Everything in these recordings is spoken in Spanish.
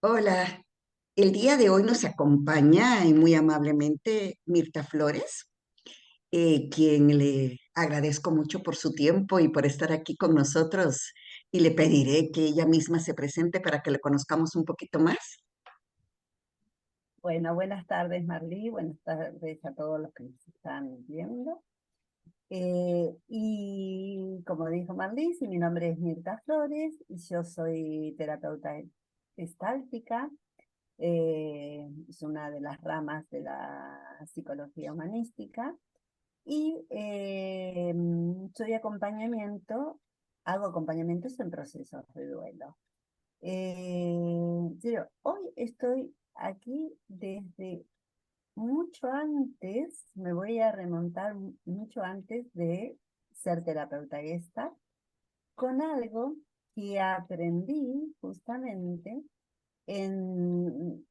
Hola, el día de hoy nos acompaña y muy amablemente Mirta Flores, quien le agradezco mucho por su tiempo y por estar aquí con nosotros y le pediré que ella misma se presente para que le conozcamos un poquito más. Bueno, buenas tardes Marlí, buenas tardes a todos los que nos están viendo. Y como dijo Marlí, sí, mi nombre es Mirta Flores y yo soy terapeuta gestáltica. Es una de las ramas de la psicología humanística y soy hago acompañamientos en procesos de duelo. Pero hoy estoy aquí desde mucho antes, me voy a remontar mucho antes de ser terapeuta Gestalt, con algo que aprendí justamente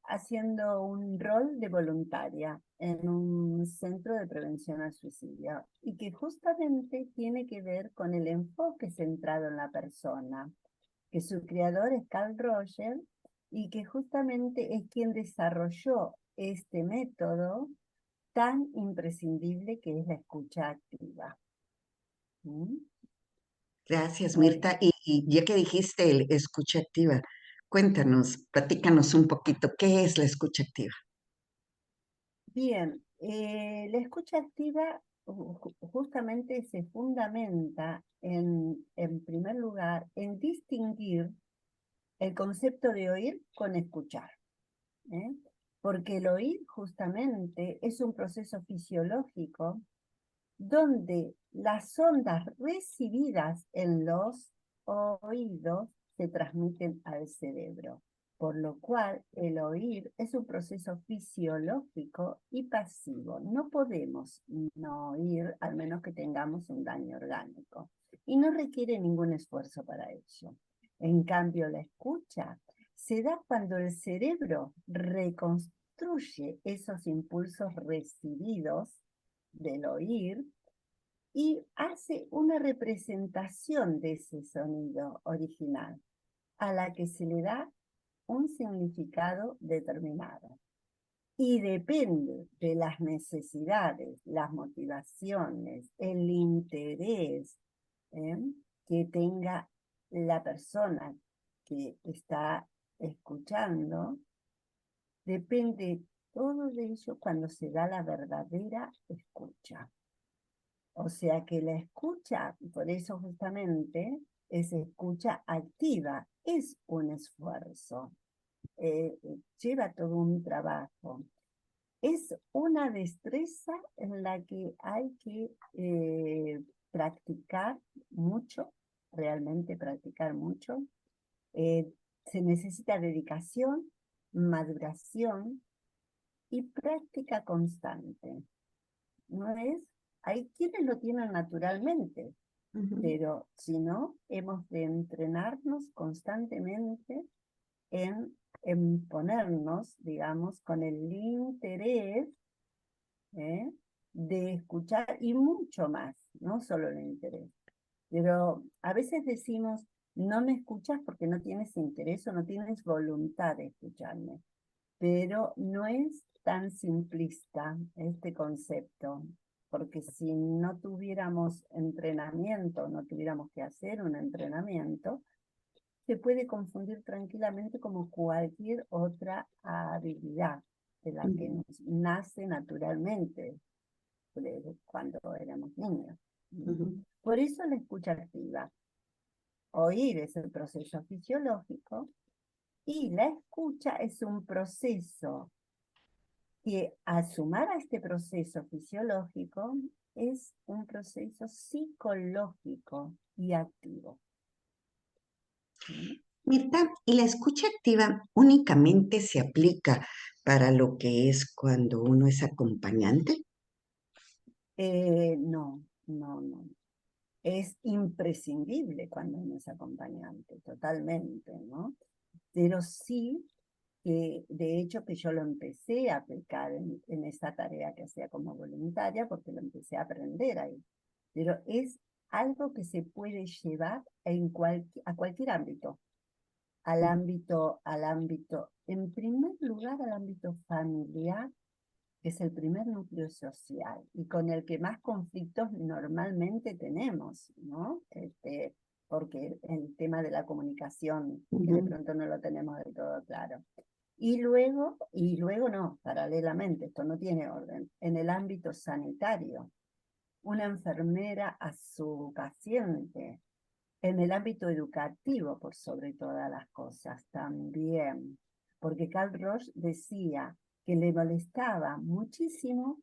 haciendo un rol de voluntaria en un centro de prevención al suicidio y que justamente tiene que ver con el enfoque centrado en la persona, que su creador es Carl Rogers y que justamente es quien desarrolló este método tan imprescindible que es la escucha activa. ¿Mm? Gracias, Eh, Mirta. Y ya que dijiste el escucha activa, cuéntanos, platícanos un poquito, ¿qué es la escucha activa? Bien, la escucha activa justamente se fundamenta en primer lugar, en distinguir el concepto de oír con escuchar. ¿Eh? Porque el oír justamente es un proceso fisiológico donde las ondas recibidas en los oídos se transmiten al cerebro, por lo cual el oír es un proceso fisiológico y pasivo. No podemos no oír al menos que tengamos un daño orgánico y no requiere ningún esfuerzo para ello. En cambio, la escucha se da cuando el cerebro reconstruye esos impulsos recibidos del oír y hace una representación de ese sonido original, a la que se le da un significado determinado. Y depende de las necesidades, las motivaciones, el interés ¿eh? que tenga la persona que está escuchando, depende todo de ello cuando se da la verdadera escucha. O sea que la escucha, por eso justamente es escucha activa, es un esfuerzo, lleva todo un trabajo. Es una destreza en la que hay que practicar mucho, realmente practicar mucho. Eh, Se necesita dedicación, maduración y práctica constante. No es, hay quienes lo tienen naturalmente, Ujú. pero si no, hemos de entrenarnos constantemente en ponernos, digamos, con el interés ¿eh? de escuchar y mucho más, no solo el interés. Pero a veces decimos, no me escuchas porque no tienes interés o no tienes voluntad de escucharme, pero no es tan simplista este concepto, porque si no tuviéramos entrenamiento, no tuviéramos que hacer un entrenamiento, se puede confundir tranquilamente como cualquier otra habilidad de la que Ujú. nos nace naturalmente cuando éramos niños. Ujú. Por eso la escucha activa. Oír es el proceso fisiológico y la escucha es un proceso que al sumar a este proceso fisiológico es un proceso psicológico y activo. ¿Mm? Mirta, ¿y la escucha activa únicamente se aplica para lo que es cuando uno es acompañante? No, no, no. Es imprescindible cuando uno es acompañante, totalmente, ¿no? Pero sí que de hecho que yo lo empecé a aplicar en esa tarea que hacía como voluntaria, porque lo empecé a aprender ahí. Pero es algo que se puede llevar a cualquier ámbito. en primer lugar, al ámbito familiar, que es el primer núcleo social y con el que más conflictos normalmente tenemos, ¿no? Porque el tema de la comunicación, que de Ujú, pronto no lo tenemos del todo claro. Y luego no, paralelamente, esto no tiene orden, en el ámbito sanitario, una enfermera a su paciente, en el ámbito educativo, por sobre todas las cosas, también. Porque Carl Rosch decía que le molestaba muchísimo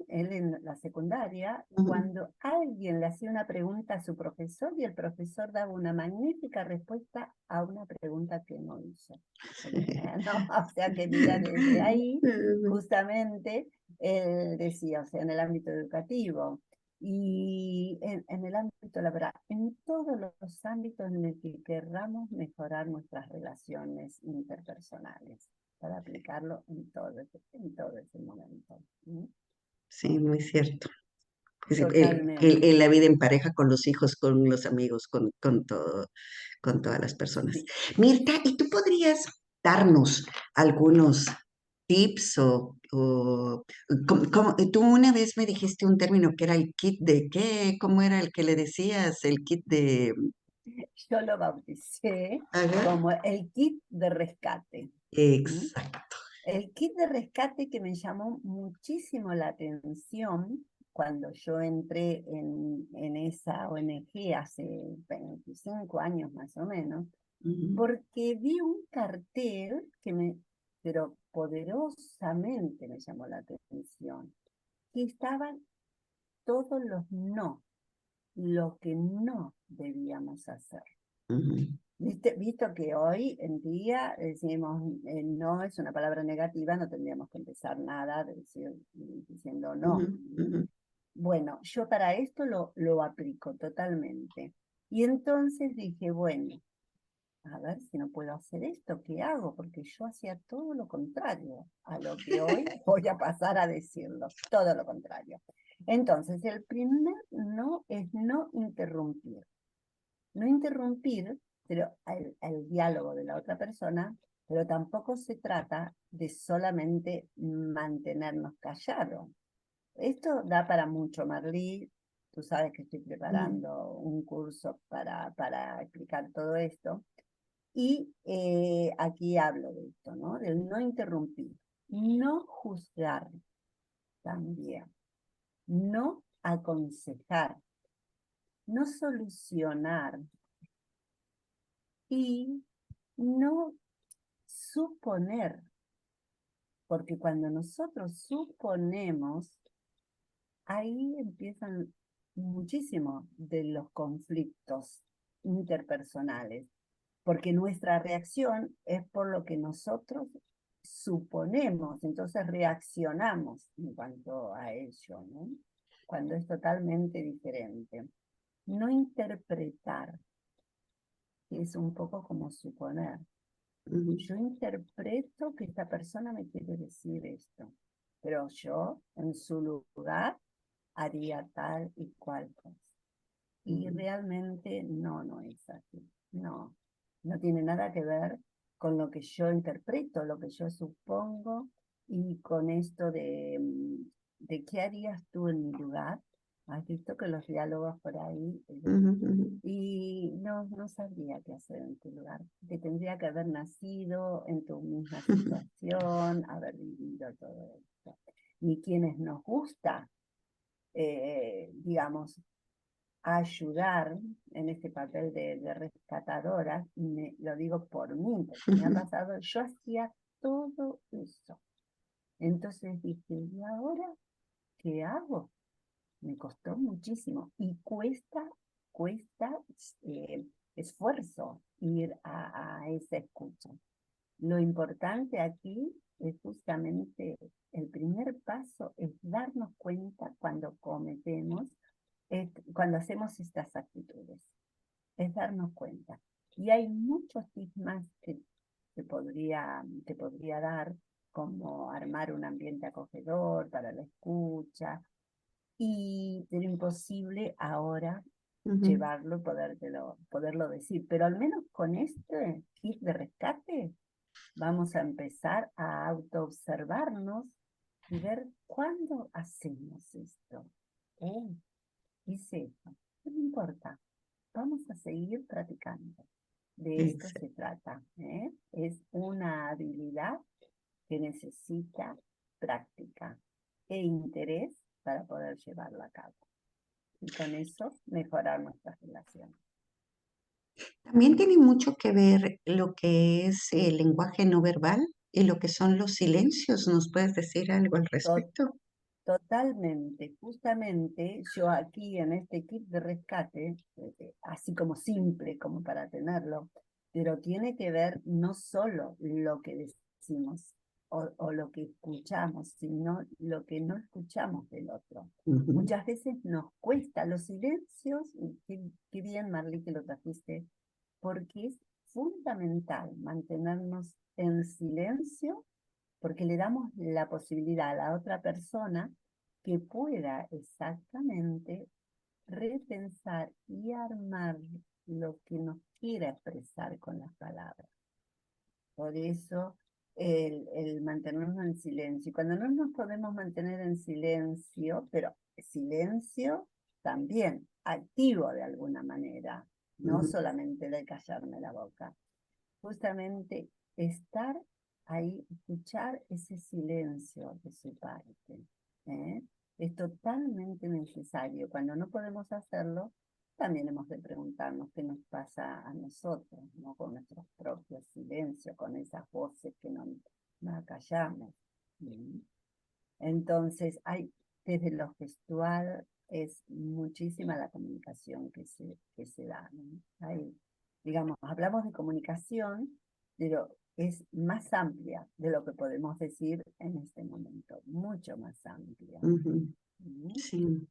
él en la secundaria, ujú. cuando alguien le hacía una pregunta a su profesor y el profesor daba una magnífica respuesta a una pregunta que no hizo. ¿No? O sea que mira, desde ahí, justamente, él decía, o sea, en el ámbito educativo, y en el ámbito, la verdad, en todos los ámbitos en el que querramos mejorar nuestras relaciones interpersonales, para aplicarlo en todo ese momento. ¿Mm? Sí, muy cierto. Es decir, Totalmente. la vida en pareja con los hijos, con los amigos, con todo, con todas las personas. Sí. Mirta, ¿y tú podrías darnos algunos tips tú una vez me dijiste un término que era el kit de qué? ¿Cómo era el que le decías? El kit de... Yo lo bauticé Ajá. como el kit de rescate. ¿Mm? Exacto. El kit de rescate que me llamó muchísimo la atención cuando yo entré en esa ONG hace 25 años más o menos, Ujú, porque vi un cartel pero poderosamente me llamó la atención, que estaban todos los no, lo que no debíamos hacer. ujú, Visto que hoy en día decimos no es una palabra negativa, no tendríamos que empezar nada diciendo ujú, no. ujú, Bueno, yo para esto lo aplico totalmente. Y entonces dije, bueno, a ver si no puedo hacer esto, ¿qué hago? Porque yo hacía todo lo contrario a lo que hoy voy a pasar a decirlo, todo lo contrario. Entonces, el primer no es no interrumpir. No interrumpir pero el diálogo de la otra persona, pero tampoco se trata de solamente mantenernos callados. Esto da para mucho, Marlí. Tú sabes que estoy ujú, preparando un curso para explicar todo esto. Y aquí hablo de esto, ¿no? Del no interrumpir, no juzgar también, no aconsejar, no solucionar y no suponer, porque cuando nosotros suponemos, ahí empiezan muchísimos de los conflictos interpersonales, porque nuestra reacción es por lo que nosotros suponemos, entonces reaccionamos en cuanto a ello, ¿no? Cuando es totalmente diferente. No interpretar, que es un poco como suponer. ujú, Yo interpreto que esta persona me quiere decir esto, pero yo en su lugar haría tal y cual cosa. Y ujú, realmente no es así. No, no tiene nada que ver con lo que yo interpreto, lo que yo supongo y con esto de qué harías tú en mi lugar. Has visto que los diálogos por ahí ujú, ujú, y no sabría qué hacer en tu lugar. Que tendría que haber nacido en tu misma situación, haber vivido todo esto. Ni quienes nos gusta, digamos, ayudar en este papel de rescatadora, lo digo por mí, porque me ha ujú, pasado, yo hacía todo eso. Entonces dije, ¿y ahora qué hago? Me costó muchísimo y cuesta eh, esfuerzo ir a esa escucha. Lo importante aquí es justamente el primer paso, es darnos cuenta cuando cometemos, cuando hacemos estas actitudes, es darnos cuenta. Y hay muchos tips más que te podría dar, como armar un ambiente acogedor para la escucha, pero imposible ahora Ujú. llevarlo y poderlo decir. Pero al menos con este kit de rescate vamos a empezar a autoobservarnos y ver cuándo hacemos esto. Oh, hice esto. No importa, vamos a seguir practicando. De esto Exacto. se trata, ¿eh? Es una habilidad que necesita práctica e interés para poder llevarlo a cabo. Y con eso mejorar nuestras relaciones. También tiene mucho que ver lo que es el lenguaje no verbal y lo que son los silencios. ¿Nos puedes decir algo al To- respecto? Totalmente, justamente yo aquí en este kit de rescate, así como simple como para tenerlo, pero tiene que ver no solo lo que decimos o lo que escuchamos, sino lo que no escuchamos del otro. Ujú, Muchas veces nos cuesta los silencios, y qué bien Marlí que lo trajiste, porque es fundamental mantenernos en silencio porque le damos la posibilidad a la otra persona que pueda exactamente repensar y armar lo que nos quiera expresar con las palabras. Por eso el mantenernos en silencio. Y cuando no nos podemos mantener en silencio, pero silencio también activo de alguna manera, no ujú, solamente de callarme la boca, justamente estar ahí, escuchar ese silencio de su parte. ¿Eh? Es totalmente necesario. Cuando no podemos hacerlo, también hemos de preguntarnos qué nos pasa a nosotros, ¿no? Con nuestros propios silencios, con esas voces que no nos acallamos. ¿Mm? Entonces, desde lo gestual es muchísima la comunicación que se da, ¿no? Digamos, hablamos de comunicación, pero es más amplia de lo que podemos decir en este momento, mucho más amplia. ujú. ¿Mm? Sí.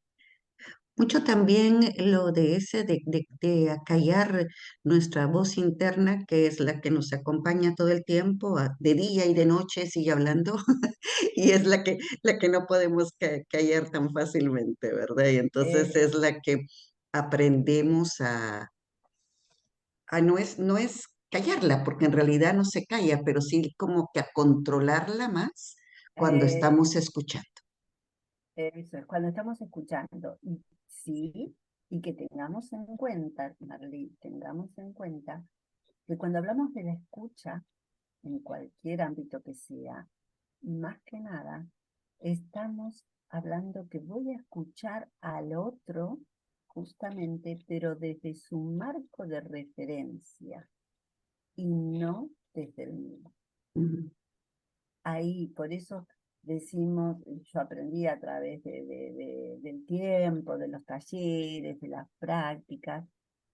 Mucho también lo de ese de acallar nuestra voz interna, que es la que nos acompaña todo el tiempo, de día y de noche sigue hablando, y es la que no podemos callar tan fácilmente, ¿verdad? Y entonces es Eso, la que aprendemos no es callarla, porque en realidad no se calla, pero sí como que a controlarla más cuando eh, estamos escuchando. eso es, cuando estamos escuchando, y sí, y que tengamos en cuenta, Marley, tengamos en cuenta que cuando hablamos de la escucha, en cualquier ámbito que sea, más que nada, estamos hablando que voy a escuchar al otro justamente, pero desde su marco de referencia y no desde el mío. Ujú, Ahí, por eso decimos, yo aprendí a través del tiempo, de los talleres, de las prácticas,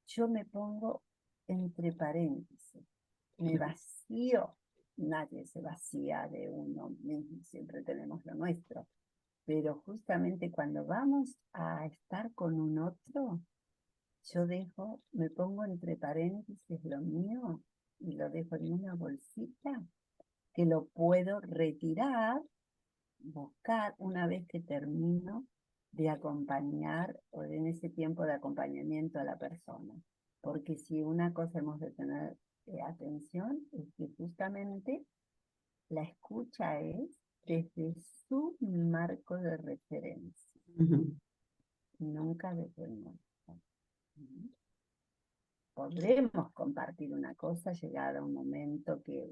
yo me pongo entre paréntesis, me vacío, nadie se vacía de uno mismo, siempre tenemos lo nuestro, pero justamente cuando vamos a estar con un otro, yo me pongo entre paréntesis lo mío y lo dejo en una bolsita que lo puedo retirar, buscar una vez que termino de acompañar o en ese tiempo de acompañamiento a la persona. Porque si una cosa hemos de tener atención es que justamente la escucha es desde su marco de referencia, ujú. nunca desde el nuestro. Podremos compartir una cosa llegada un momento que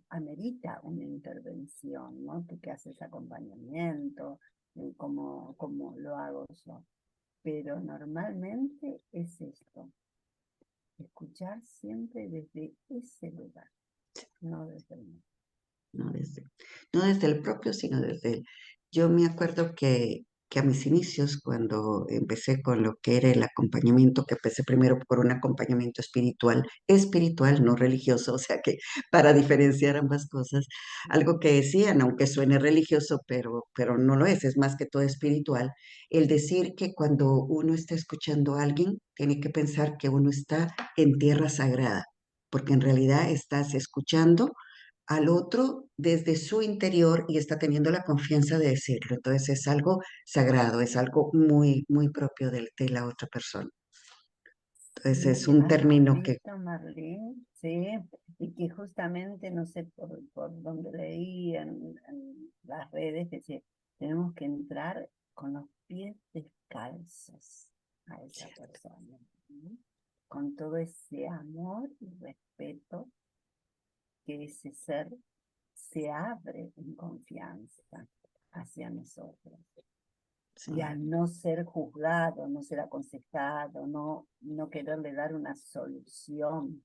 amerita una intervención, ¿no? Tú que haces acompañamiento, como lo hago yo. Pero normalmente es esto, escuchar siempre desde ese lugar, no desde el mío. No desde, no desde el propio, sino desde el... Yo me acuerdo que a mis inicios, cuando empecé con lo que era el acompañamiento, que empecé primero por un acompañamiento espiritual, no religioso, o sea que para diferenciar ambas cosas, algo que decían, aunque suene religioso, pero no lo es más que todo espiritual, el decir que cuando uno está escuchando a alguien, tiene que pensar que uno está en tierra sagrada, porque en realidad estás escuchando al otro desde su interior y está teniendo la confianza de decirlo. Entonces es algo sagrado, es algo muy, muy propio de la otra persona. Entonces es Sí, un has término que... visto, Marlene, sí, y que justamente, no sé por dónde leí en las redes, que decía, tenemos que entrar con los pies descalzos a esa persona, ¿no? Con todo ese amor y respeto que ese ser se abre en confianza hacia nosotros. Y Sí, al no ser juzgado, no ser aconsejado, no quererle dar una solución,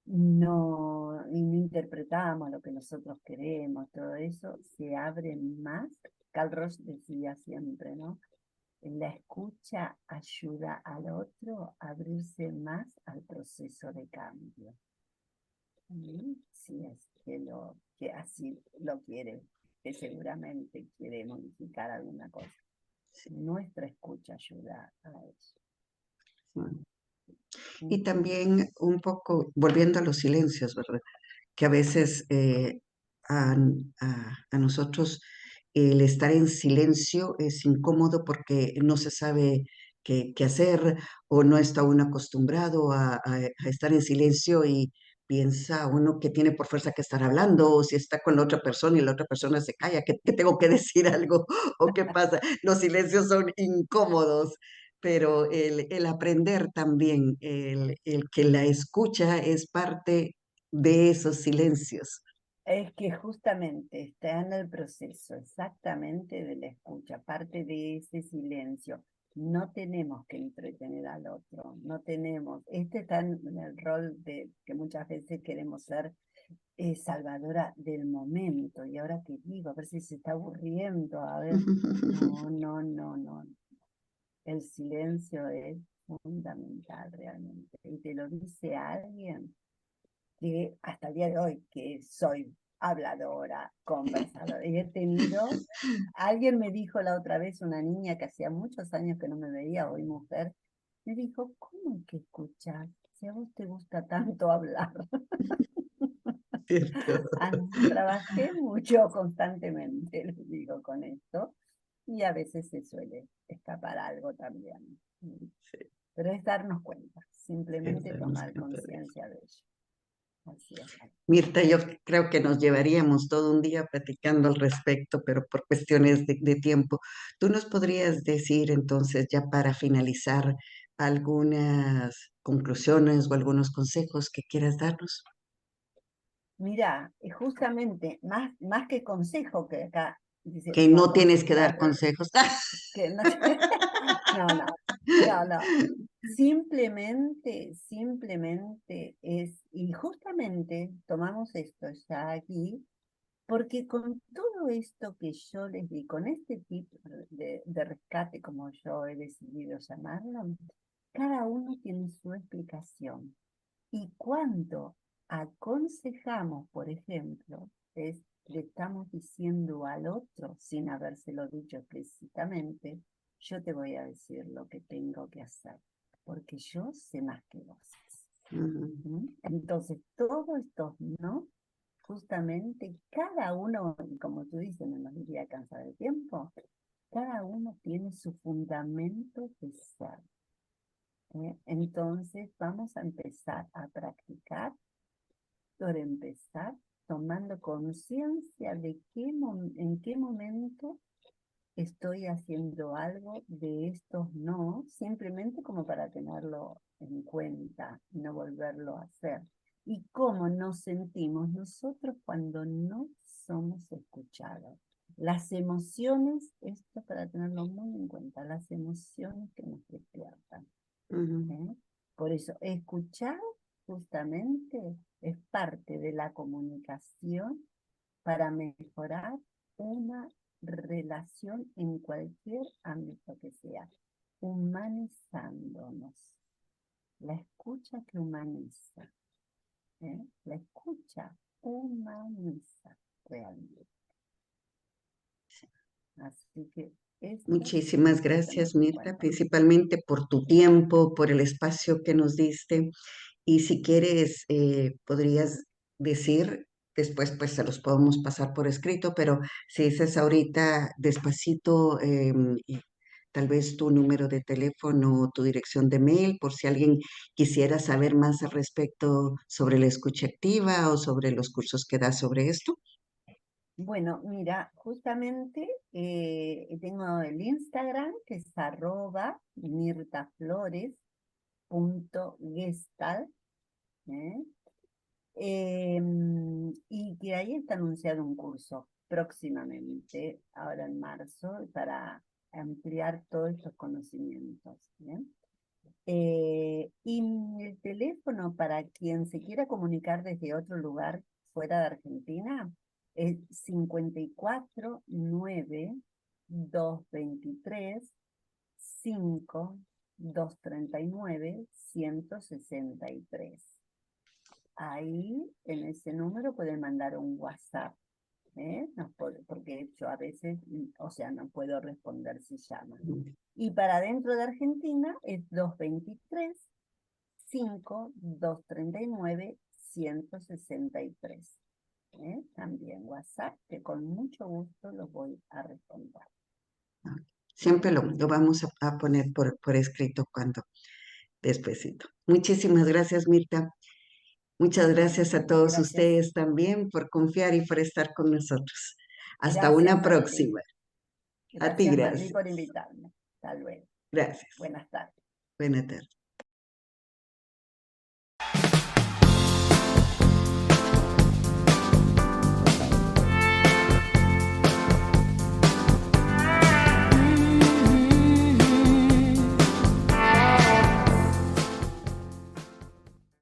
y no interpretamos lo que nosotros queremos, todo eso se abre más. Carl Ross decía siempre, ¿no? La escucha ayuda al otro a abrirse más al proceso de cambio. Si es que así lo quiere, que seguramente quiere modificar alguna cosa. Nuestra escucha ayuda a eso. sí. Y Ujú. también un poco, volviendo a los silencios, ¿verdad? Que a veces a, a nosotros el estar en silencio es incómodo porque no se sabe qué hacer o no está uno acostumbrado a estar en silencio y piensa uno que tiene por fuerza que estar hablando o si está con la otra persona y la otra persona se calla, que tengo que decir algo o qué pasa. Los silencios son incómodos. Pero el aprender también, el que la escucha es parte de esos silencios. Es que justamente está en el proceso exactamente de la escucha, parte de ese silencio. No tenemos que entretener al otro, no tenemos. Este está en el rol de que muchas veces queremos ser salvadora del momento. Y ahora que digo, a ver si se está aburriendo, a ver. No, no, no, no. El silencio es fundamental realmente. Y te lo dice alguien que hasta el día de hoy, que soy habladora, conversadora, y he tenido, alguien me dijo la otra vez, una niña que hacía muchos años que no me veía, hoy mujer, me dijo, ¿cómo hay que escuchar? Si a vos te gusta tanto hablar. ¿Cierto? Trabajé mucho constantemente, les digo, con esto, y a veces se suele escapar algo también. Sí, Pero es darnos cuenta, es simplemente darnos tomar cuenta de eso. conciencia de ello. Así es. Mirta, yo creo que nos llevaríamos todo un día platicando al respecto, pero por cuestiones de tiempo. ¿Tú nos podrías decir entonces, ya para finalizar, algunas conclusiones o algunos consejos que quieras darnos? Mira, justamente, más que consejo, que acá dice, Que no no tienes que dar aconsejar, consejos. que no, no, no, no, no. Simplemente es, y justamente tomamos esto ya aquí, porque con todo esto que yo les di, con este tipo de rescate, como yo he decidido llamarlo, cada uno tiene su explicación. Y cuando aconsejamos, por ejemplo, le estamos diciendo al otro, sin habérselo dicho explícitamente, yo te voy a decir lo que tengo que hacer, porque yo sé más que vos. Ujú, ¿Mm? Entonces, todos estos no, justamente cada uno, y como tú dices, no nos iría a cansar el tiempo, cada uno tiene su fundamento de ser. Entonces, vamos a empezar a practicar por empezar, tomando conciencia de en qué momento estoy haciendo algo de estos no, simplemente como para tenerlo en cuenta y no volverlo a hacer. Y cómo nos sentimos nosotros cuando no somos escuchados. Las emociones, esto para tenerlo muy en cuenta, las emociones que nos despiertan. ujú. ¿Eh? Por eso, escuchar justamente es parte de la comunicación para mejorar una relación en cualquier ámbito que sea, humanizándonos. La escucha que humaniza, ¿eh? La escucha humaniza realmente. Así que esto Muchísimas hay que gracias, tenerlo en Mirta, cuenta. principalmente por tu tiempo, por el espacio que nos diste. Y si quieres, podrías decir después pues se los podemos pasar por escrito, pero si dices ahorita despacito, y tal vez tu número de teléfono o tu dirección de mail, por si alguien quisiera saber más al respecto sobre la escucha activa o sobre los cursos que das sobre esto. Bueno, mira, justamente tengo el Instagram, que es @mirtaflores.gestal, ¿eh? Y que ahí está anunciado un curso próximamente, ahora en marzo, para ampliar todos estos conocimientos. ¿Bien? Y el teléfono para quien se quiera comunicar desde otro lugar fuera de Argentina es 54 9 223 5 239 163. Ahí, en ese número, pueden mandar un WhatsApp, ¿eh? Porque yo a veces, o sea, no puedo responder si llaman. Y para dentro de Argentina es 223 5 239 163. También WhatsApp, que con mucho gusto los voy a responder. Siempre lo vamos a poner por escrito cuando despuesito. Muchísimas gracias, Mirta. Muchas Bueno, gracias a todos gracias. ustedes también por confiar y por estar con nosotros. Hasta Gracias, una Marley. próxima. A ti, Gracias, Marley, gracias. por invitarme. Hasta luego. Gracias. Buenas tardes. Buenas tardes.